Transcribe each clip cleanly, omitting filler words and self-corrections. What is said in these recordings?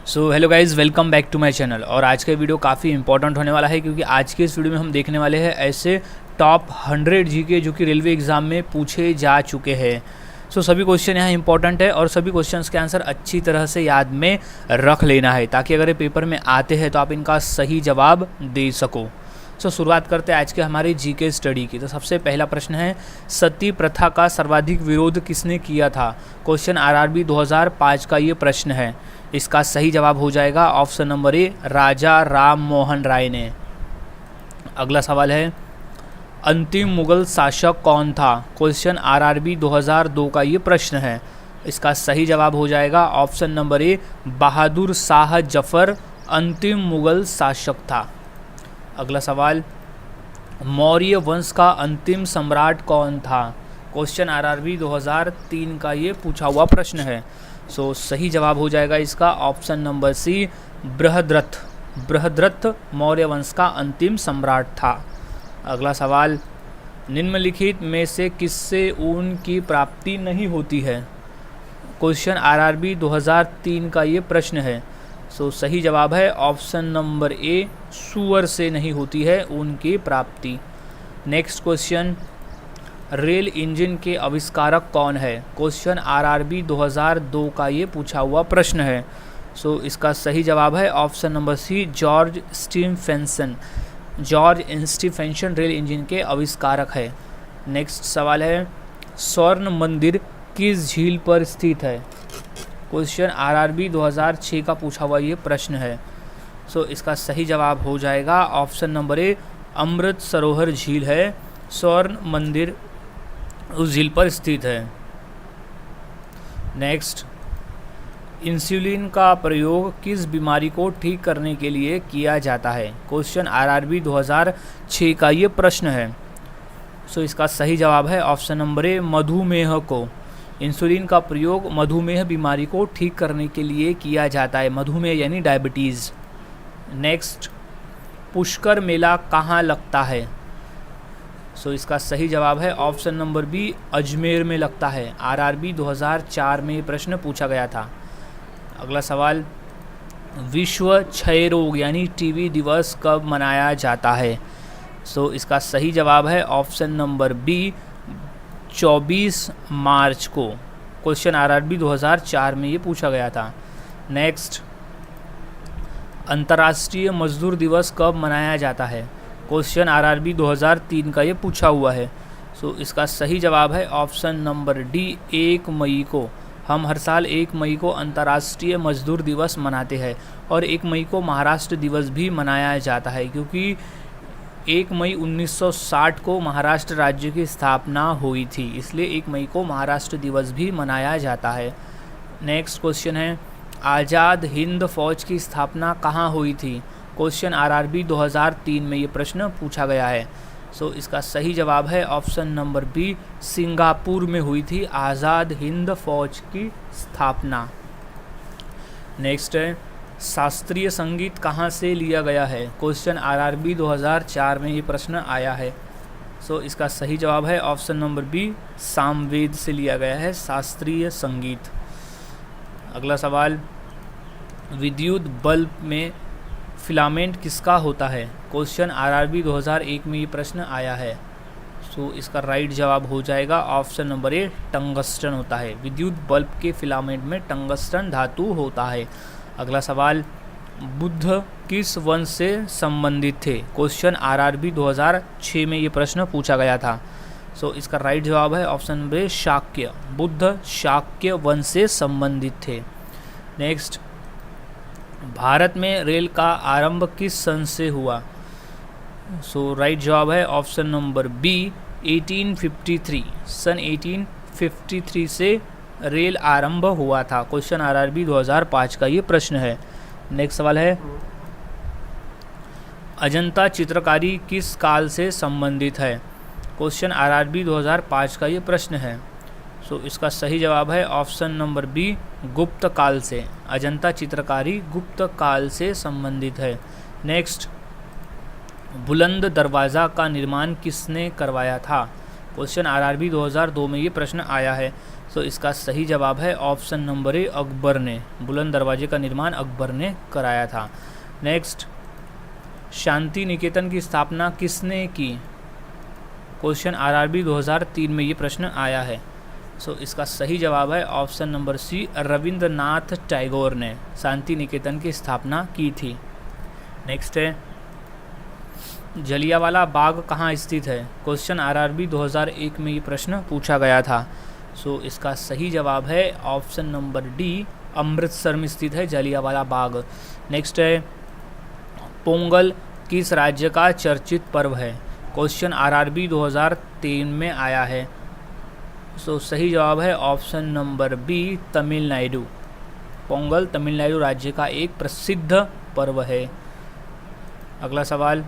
So hello guys, welcome back to my channel. और आज का वीडियो काफ़ी इंपॉर्टेंट होने वाला है क्योंकि आज के इस वीडियो में हम देखने वाले हैं ऐसे टॉप 100 जीके जो कि रेलवे एग्ज़ाम में पूछे जा चुके हैं। सो सभी क्वेश्चन यहाँ इंपॉर्टेंट है और सभी क्वेश्चंस के आंसर अच्छी तरह से याद में रख लेना है ताकि अगर ये पेपर में आते हैं तो आप इनका सही जवाब दे सको। सो शुरुआत करते हैं आज के हमारे जीके स्टडी की। तो सबसे पहला प्रश्न है, सती प्रथा का सर्वाधिक विरोध किसने किया था? क्वेश्चन आरआरबी 2005 का ये प्रश्न है। इसका सही जवाब हो जाएगा ऑप्शन नंबर ए, राजा राम मोहन राय ने। अगला सवाल है, अंतिम मुगल शासक कौन था? क्वेश्चन आरआरबी 2002 का ये प्रश्न है। इसका सही जवाब हो जाएगा option number A, Bahadur Shah Zafar अंतिम मुगल शासक था। अगला सवाल, मौर्य वंश का अंतिम सम्राट कौन था? क्वेश्चन आरआरबी 2003 का ये पूछा हुआ प्रश्न है। सो सही जवाब हो जाएगा इसका option number C, Brihadratha. Brihadratha Maurya वंश का अंतिम सम्राट था। अगला सवाल, निम्नलिखित में से किससे ऊन की प्राप्ति नहीं होती है? क्वेश्चन आरआरबी 2003 का ये प्रश्न है। सो सही जवाब है ऑप्शन नंबर ए, सूअर से नहीं होती है ऊन की प्राप्ति। नेक्स्ट क्वेश्चन, रेल इंजन के आविष्कारक कौन है? क्वेश्चन आरआरबी 2002 का ये पूछा हुआ प्रश्न है। सो इसका सही जवाब है option number C, George Stephenson. George Stephenson rail engine के आविष्कारक है। नेक्स्ट सवाल है, स्वर्ण मंदिर किस झील पर स्थित है? क्वेश्चन आरआरबी 2006 का पूछा हुआ ये प्रश्न है। सो इसका सही जवाब हो जाएगा option number A, Amrit Sarovar झील है। स्वर्ण मंदिर उस झील पर स्थित है। नेक्स्ट, इंसुलिन का प्रयोग किस बीमारी को ठीक करने के लिए किया जाता है? क्वेश्चन आरआरबी 2006 का ये प्रश्न है। सो इसका सही जवाब है ऑप्शन नंबर ए, मधुमेह को। इंसुलिन का प्रयोग मधुमेह बीमारी को ठीक करने के लिए किया जाता है। मधुमेह यानी डायबिटीज़। नेक्स्ट, पुष्कर मेला कहाँ लगता है? सो इसका सही जवाब है ऑप्शन नंबर बी, अजमेर में लगता है। आरआरबी 2004 में ये प्रश्न पूछा गया था। अगला सवाल, विश्व क्षय रोग यानी टीबी दिवस कब मनाया जाता है? सो इसका सही जवाब है ऑप्शन नंबर बी, 24 मार्च को। क्वेश्चन आरआरबी 2004 में ये पूछा गया था। नेक्स्ट, अंतर्राष्ट्रीय मजदूर दिवस कब मनाया जाता है? क्वेश्चन आरआरबी 2003 का ये पूछा हुआ है। सो इसका सही जवाब है ऑप्शन नंबर डी, 1 मई को। हम हर साल 1 मई को अंतर्राष्ट्रीय मजदूर दिवस मनाते हैं और 1 मई को महाराष्ट्र दिवस भी मनाया जाता है क्योंकि 1 मई 1960 को महाराष्ट्र राज्य की स्थापना हुई थी, इसलिए 1 मई को महाराष्ट्र दिवस भी मनाया जाता है। नेक्स्ट क्वेश्चन है, आज़ाद हिंद फौज की स्थापना कहाँ हुई थी? क्वेश्चन आरआरबी 2003 में ये प्रश्न पूछा गया है। सो इसका सही जवाब है ऑप्शन नंबर बी, सिंगापुर में हुई थी आज़ाद हिंद फौज की स्थापना। नेक्स्ट है, शास्त्रीय संगीत कहाँ से लिया गया है? क्वेश्चन आरआरबी 2004 में ये प्रश्न आया है। सो इसका सही जवाब है ऑप्शन नंबर बी, सामवेद से लिया गया है शास्त्रीय संगीत। अगला सवाल, विद्युत बल्ब में फिलामेंट किसका होता है? क्वेश्चन आरआरबी 2001 में ये प्रश्न आया है। सो इसका राइट जवाब हो जाएगा ऑप्शन नंबर ए, टंगस्टन होता है। विद्युत बल्ब के फिलामेंट में टंगस्टन धातु होता है। अगला सवाल, बुद्ध किस वंश से संबंधित थे? क्वेश्चन आरआरबी 2006 में ये प्रश्न पूछा गया था। सो इसका राइट जवाब है option number A, Shakya. Buddha Shakya वंश से संबंधित थे। नेक्स्ट, भारत में रेल का आरंभ किस सन से हुआ? सो राइट जवाब है ऑप्शन नंबर बी, 1853। सन 1853 से रेल आरंभ हुआ था। क्वेश्चन आरआरबी 2005 का ये प्रश्न है। नेक्स्ट सवाल है, अजंता चित्रकारी किस काल से संबंधित है? क्वेश्चन आरआरबी 2005 का ये प्रश्न है। सो इसका सही जवाब है ऑप्शन नंबर बी, गुप्त काल से। अजंता चित्रकारी गुप्त काल से संबंधित है। नेक्स्ट, बुलंद दरवाज़ा का निर्माण किसने करवाया था? क्वेश्चन आरआरबी 2002 में ये प्रश्न आया है। सो इसका सही जवाब है ऑप्शन नंबर ए, अकबर ने। बुलंद दरवाजे का निर्माण अकबर ने कराया था। नेक्स्ट, शांति निकेतन की स्थापना किसने की? क्वेश्चन आरआरबी 2003 में ये प्रश्न आया है। सो इसका सही जवाब है option number C, Rabindranath Tagore ने शांति निकेतन की स्थापना की थी। नेक्स्ट है, जलियांवाला बाग कहाँ स्थित है? क्वेश्चन आरआरबी 2001 में ये प्रश्न पूछा गया था। सो इसका सही जवाब है ऑप्शन नंबर डी, अमृतसर में स्थित है जलियांवाला बाग। नेक्स्ट है, पोंगल किस राज्य का चर्चित पर्व है? क्वेश्चन आरआरबी 2003 में आया है। सो सही जवाब है option number B, Tamil Nadu. Pongal Tamil Nadu राज्य का एक प्रसिद्ध पर्व है। अगला सवाल,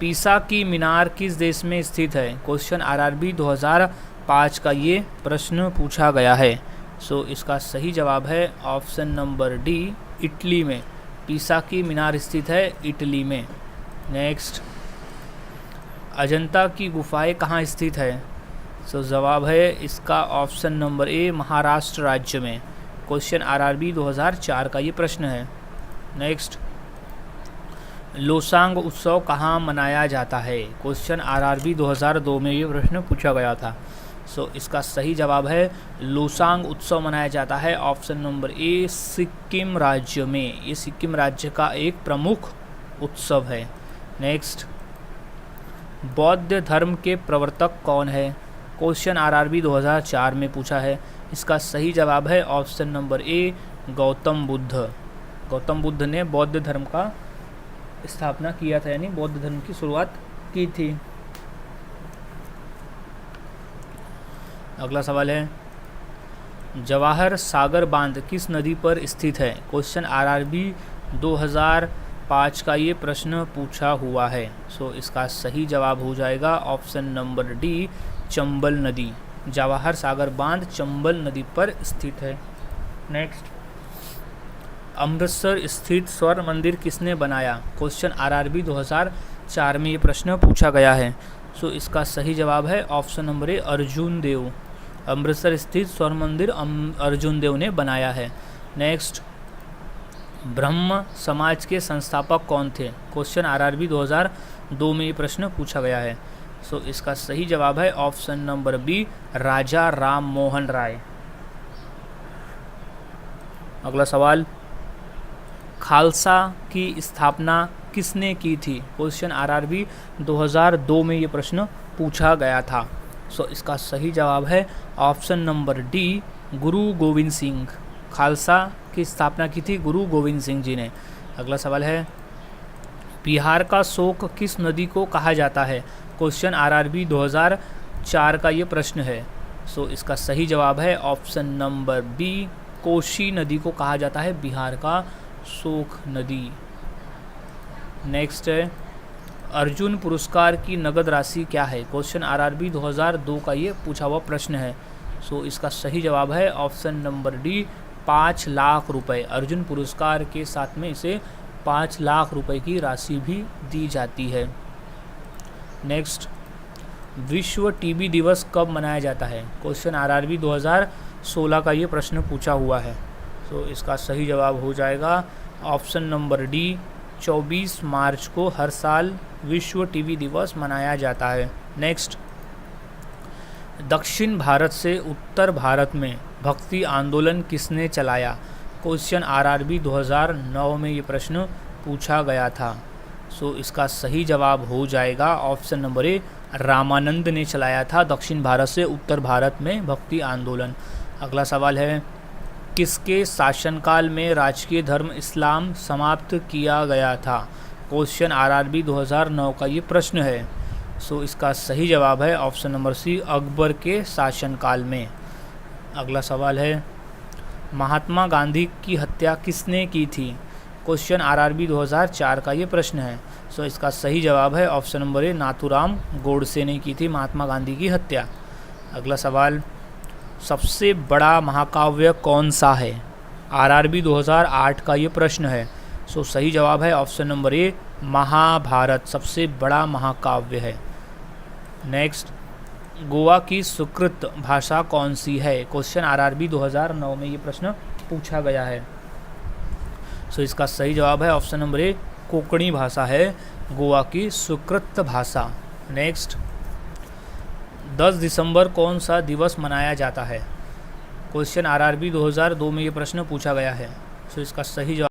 पीसा की मीनार किस देश में स्थित है? क्वेश्चन आरआरबी 2005 का ये प्रश्न पूछा गया है। सो इसका सही जवाब है ऑप्शन नंबर डी, इटली में। पीसा की मीनार स्थित है इटली में। नेक्स्ट, अजंता की गुफाएं कहाँ स्थित है? सो जवाब है इसका ऑप्शन नंबर ए, महाराष्ट्र राज्य में। क्वेश्चन आरआरबी 2004 का ये प्रश्न है। नेक्स्ट, लोसांग उत्सव कहाँ मनाया जाता है? क्वेश्चन आरआरबी 2002 में ये प्रश्न पूछा गया था। सो इसका सही जवाब है लोसांग उत्सव मनाया जाता है ऑप्शन नंबर ए, सिक्किम राज्य में। ये सिक्किम राज्य का एक प्रमुख उत्सव है। नेक्स्ट, बौद्ध धर्म के प्रवर्तक कौन है? क्वेश्चन आरआरबी 2004 में पूछा है। इसका सही जवाब है option number A, Gautam Buddha. Gautam Buddha ने बौद्ध धर्म का स्थापना किया था, यानी बौद्ध धर्म की शुरुआत की थी। अगला सवाल है, जवाहर सागर बांध किस नदी पर स्थित है? क्वेश्चन आरआरबी 2005 का ये प्रश्न पूछा हुआ है। सो इसका सही जवाब हो जाएगा ऑप्शन नंबर डी, चंबल नदी। जवाहर सागर बांध चंबल नदी पर स्थित है। नेक्स्ट, अमृतसर स्थित स्वर्ण मंदिर किसने बनाया? क्वेश्चन आरआरबी 2004 में ये प्रश्न पूछा गया है। सो इसका सही जवाब है ऑप्शन नंबर ए, अर्जुन देव। अमृतसर स्थित स्वर्ण मंदिर अर्जुन देव ने बनाया है। नेक्स्ट, ब्रह्म समाज के संस्थापक कौन थे? क्वेश्चन आरआरबी 2002 में ये प्रश्न पूछा गया है। सो इसका सही जवाब है ऑप्शन नंबर बी, राजा राम मोहन राय। अगला सवाल, खालसा की स्थापना किसने की थी? क्वेश्चन आरआरबी 2002 में ये प्रश्न पूछा गया था। सो इसका सही जवाब है ऑप्शन नंबर डी, गुरु गोविंद सिंह। खालसा की स्थापना की थी गुरु गोविंद सिंह जी ने। अगला सवाल है, बिहार का शोक किस नदी को कहा जाता है? क्वेश्चन आरआरबी 2004 का ये प्रश्न है। सो इसका सही जवाब है ऑप्शन नंबर बी, कोसी नदी को कहा जाता है बिहार का शोक नदी। नेक्स्ट है, अर्जुन पुरस्कार की नगद राशि क्या है? क्वेश्चन आरआरबी 2002 का ये पूछा हुआ प्रश्न है। सो इसका सही जवाब है ऑप्शन नंबर डी, 5 लाख रुपए। अर्जुन पुरस्कार के साथ में इसे 5 लाख रुपए की राशि भी दी जाती है। नेक्स्ट, विश्व टीबी दिवस कब मनाया जाता है? क्वेश्चन आरआरबी 2016 का ये प्रश्न पूछा हुआ है। तो इसका सही जवाब हो जाएगा ऑप्शन नंबर डी, 24 मार्च को हर साल विश्व टीबी दिवस मनाया जाता है। नेक्स्ट, दक्षिण भारत से उत्तर भारत में भक्ति आंदोलन किसने चलाया? क्वेश्चन आरआरबी 2009 में ये प्रश्न पूछा गया था। सो इसका सही जवाब हो जाएगा ऑप्शन नंबर ए, रामानंद ने चलाया था दक्षिण भारत से उत्तर भारत में भक्ति आंदोलन। अगला सवाल है, किसके शासनकाल में राजकीय धर्म इस्लाम समाप्त किया गया था? क्वेश्चन आरआरबी 2009 का ये प्रश्न है। सो इसका सही जवाब है ऑप्शन नंबर सी, अकबर के शासनकाल में। अगला सवाल है, महात्मा गांधी की हत्या किसने की थी? क्वेश्चन आरआरबी 2004 का ये प्रश्न है। सो इसका सही जवाब है option number A, Nathuram Godse ने की थी महात्मा गांधी की हत्या। अगला सवाल, सबसे बड़ा महाकाव्य कौन सा है? आरआरबी 2008 का ये प्रश्न है। सो सही जवाब है ऑप्शन नंबर ए, महाभारत सबसे बड़ा महाकाव्य है। नेक्स्ट, गोवा की स्वीकृत भाषा कौन सी है? क्वेश्चन आरआरबी 2009 में ये प्रश्न पूछा गया है। सो इसका सही जवाब है ऑप्शन नंबर ए, कोंकणी भाषा है गोवा की स्वीकृत भाषा। नेक्स्ट, 10 दिसंबर कौन सा दिवस मनाया जाता है? क्वेश्चन आरआरबी 2002 में ये प्रश्न पूछा गया है। सो इसका सही जवाब